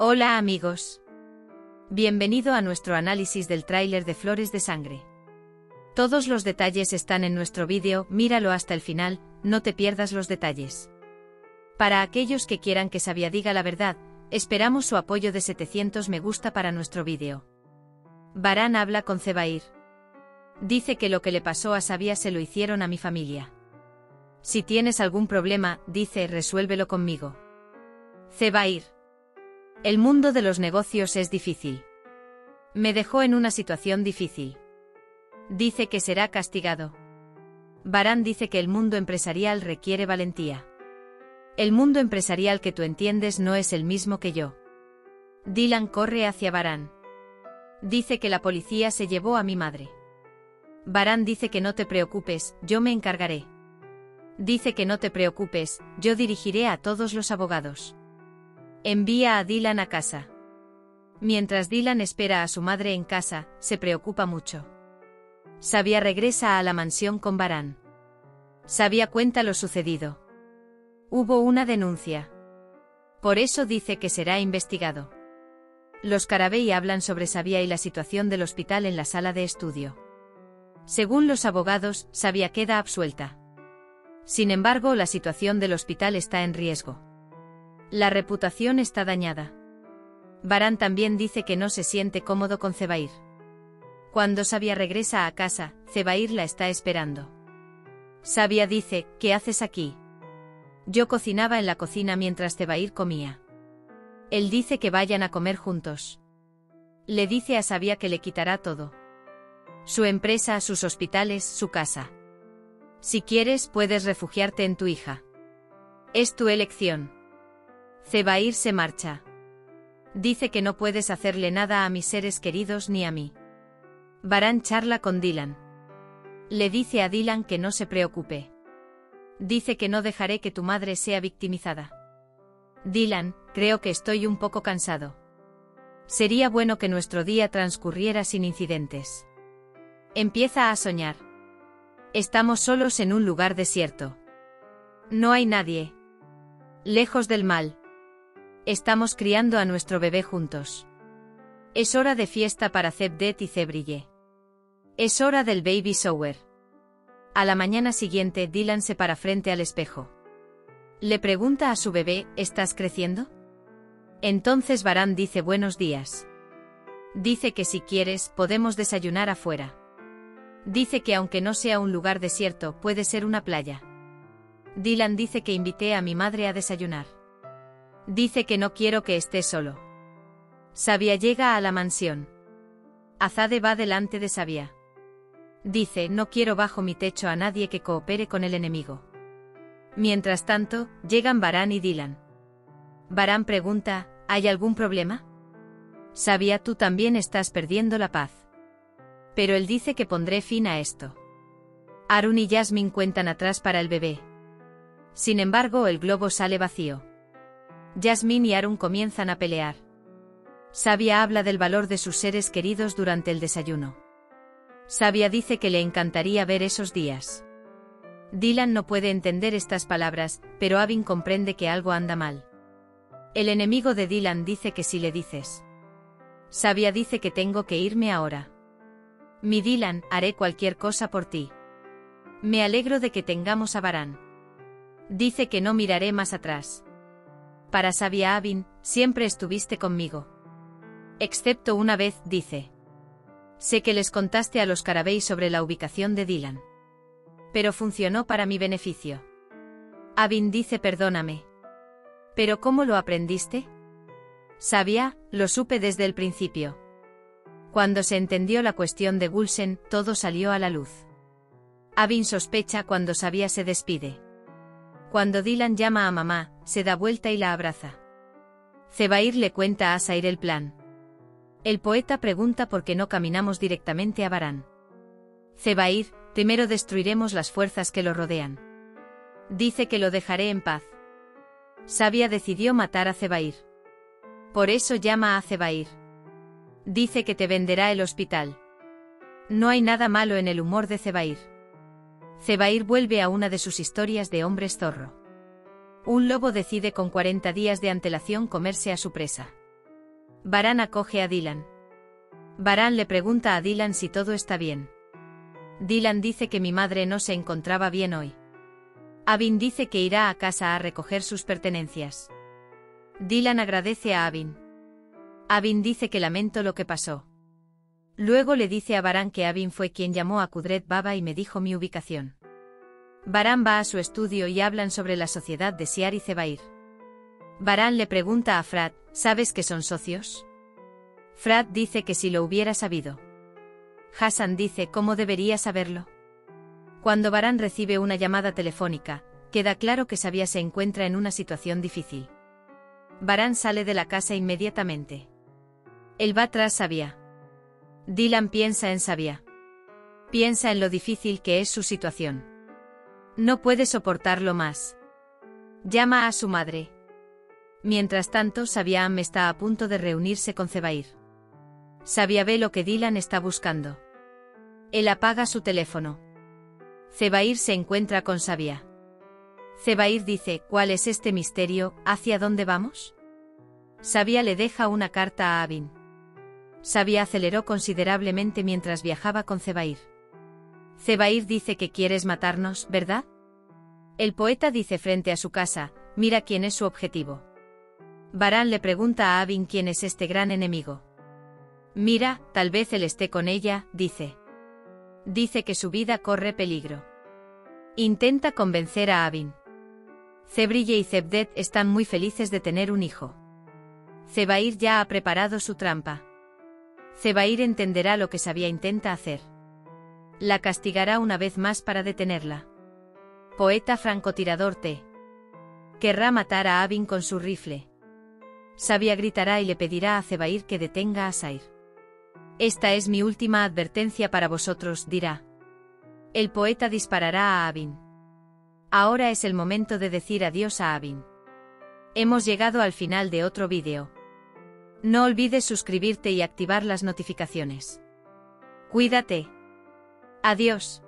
Hola amigos. Bienvenido a nuestro análisis del tráiler de Flores de Sangre. Todos los detalles están en nuestro vídeo, míralo hasta el final, no te pierdas los detalles. Para aquellos que quieran que Sabia diga la verdad, esperamos su apoyo de 700 me gusta para nuestro vídeo. Varán habla con Zebair. Dice que lo que le pasó a Sabia se lo hicieron a mi familia. Si tienes algún problema, dice, resuélvelo conmigo. Zebair. El mundo de los negocios es difícil. Me dejó en una situación difícil. Dice que será castigado. Varán dice que el mundo empresarial requiere valentía. El mundo empresarial que tú entiendes no es el mismo que yo. Dylan corre hacia Varán. Dice que la policía se llevó a mi madre. Varán dice que no te preocupes, yo me encargaré. Dice que no te preocupes, yo dirigiré a todos los abogados. Envía a Dylan a casa. Mientras Dylan espera a su madre en casa, se preocupa mucho. Sabia regresa a la mansión con Varán. Sabia cuenta lo sucedido. Hubo una denuncia. Por eso dice que será investigado. Los Carabey hablan sobre Sabia y la situación del hospital en la sala de estudio. Según los abogados, Sabia queda absuelta. Sin embargo, la situación del hospital está en riesgo. La reputación está dañada. Varán también dice que no se siente cómodo con Zebair. Cuando Sabia regresa a casa, Zebair la está esperando. Sabia dice, ¿qué haces aquí? Yo cocinaba en la cocina mientras Zebair comía. Él dice que vayan a comer juntos. Le dice a Sabia que le quitará todo. Su empresa, sus hospitales, su casa. Si quieres, puedes refugiarte en tu hija. Es tu elección. Zebair se marcha. Dice que no puedes hacerle nada a mis seres queridos ni a mí. Varán charla con Dylan. Le dice a Dylan que no se preocupe. Dice que no dejaré que tu madre sea victimizada. Dylan, creo que estoy un poco cansado. Sería bueno que nuestro día transcurriera sin incidentes. Empieza a soñar. Estamos solos en un lugar desierto. No hay nadie. Lejos del mal. Estamos criando a nuestro bebé juntos. Es hora de fiesta para Zebdet y Zebrille. Es hora del baby shower. A la mañana siguiente, Dylan se para frente al espejo. Le pregunta a su bebé, ¿estás creciendo? Entonces Varán dice buenos días. Dice que si quieres, podemos desayunar afuera. Dice que aunque no sea un lugar desierto, puede ser una playa. Dylan dice que invité a mi madre a desayunar. Dice que no quiero que esté solo. Sabia llega a la mansión. Azade va delante de Sabia. Dice, no quiero bajo mi techo a nadie que coopere con el enemigo. Mientras tanto, llegan Varán y Dylan. Varán pregunta, ¿hay algún problema? Sabia, tú también estás perdiendo la paz. Pero él dice que pondré fin a esto. Arun y Jasmine cuentan atrás para el bebé. Sin embargo, el globo sale vacío. Jasmine y Arun comienzan a pelear. Sabia habla del valor de sus seres queridos durante el desayuno. Sabia dice que le encantaría ver esos días. Dylan no puede entender estas palabras, pero Avin comprende que algo anda mal. El enemigo de Dylan dice que si le dices. Sabia dice que tengo que irme ahora. Mi Dylan, haré cualquier cosa por ti. Me alegro de que tengamos a Varán. Dice que no miraré más atrás. Para Sabia Avin, siempre estuviste conmigo. Excepto una vez, dice. Sé que les contaste a los Carabey sobre la ubicación de Dylan. Pero funcionó para mi beneficio. Avin dice perdóname. ¿Pero cómo lo aprendiste? Sabia, lo supe desde el principio. Cuando se entendió la cuestión de Gulsen, todo salió a la luz. Avin sospecha cuando Sabia se despide. Cuando Dylan llama a mamá, se da vuelta y la abraza. Zebair le cuenta a Sair el plan. El poeta pregunta por qué no caminamos directamente a Varán. Zebair, primero destruiremos las fuerzas que lo rodean. Dice que lo dejaré en paz. Sabia decidió matar a Zebair. Por eso llama a Zebair. Dice que te venderá el hospital. No hay nada malo en el humor de Zebair. Zebair vuelve a una de sus historias de hombres zorro. Un lobo decide con 40 días de antelación comerse a su presa. Baran acoge a Dylan. Baran le pregunta a Dylan si todo está bien. Dylan dice que mi madre no se encontraba bien hoy. Avin dice que irá a casa a recoger sus pertenencias. Dylan agradece a Avin. Avin dice que lamento lo que pasó. Luego le dice a Baran que Avin fue quien llamó a Kudret Baba y me dijo mi ubicación. Baran va a su estudio y hablan sobre la sociedad de Siar y Zebair. Baran le pregunta a Frat, ¿sabes que son socios? Frat dice que si lo hubiera sabido. Hassan dice ¿cómo debería saberlo? Cuando Baran recibe una llamada telefónica, queda claro que Sabia se encuentra en una situación difícil. Baran sale de la casa inmediatamente. Él va tras Sabia. Dylan piensa en Sabia. Piensa en lo difícil que es su situación. No puede soportarlo más. Llama a su madre. Mientras tanto, Sabiam está a punto de reunirse con Zebair. Sabia ve lo que Dylan está buscando. Él apaga su teléfono. Zebair se encuentra con Sabia. Zebair dice, ¿cuál es este misterio? ¿Hacia dónde vamos? Sabia le deja una carta a Avin. Sabia aceleró considerablemente mientras viajaba con Zebair. Zebair dice que quieres matarnos, ¿verdad? El poeta dice frente a su casa, mira quién es su objetivo. Baran le pregunta a Avin quién es este gran enemigo. Mira, tal vez él esté con ella, dice. Dice que su vida corre peligro. Intenta convencer a Avin. Zebrille y Zebdet están muy felices de tener un hijo. Zebair ya ha preparado su trampa. Zebair entenderá lo que Sabia intenta hacer. La castigará una vez más para detenerla. Poeta francotirador T. Querrá matar a Avin con su rifle. Sabia gritará y le pedirá a Zebair que detenga a Sair. Esta es mi última advertencia para vosotros, dirá. El poeta disparará a Avin. Ahora es el momento de decir adiós a Avin. Hemos llegado al final de otro vídeo. No olvides suscribirte y activar las notificaciones. Cuídate. Adiós.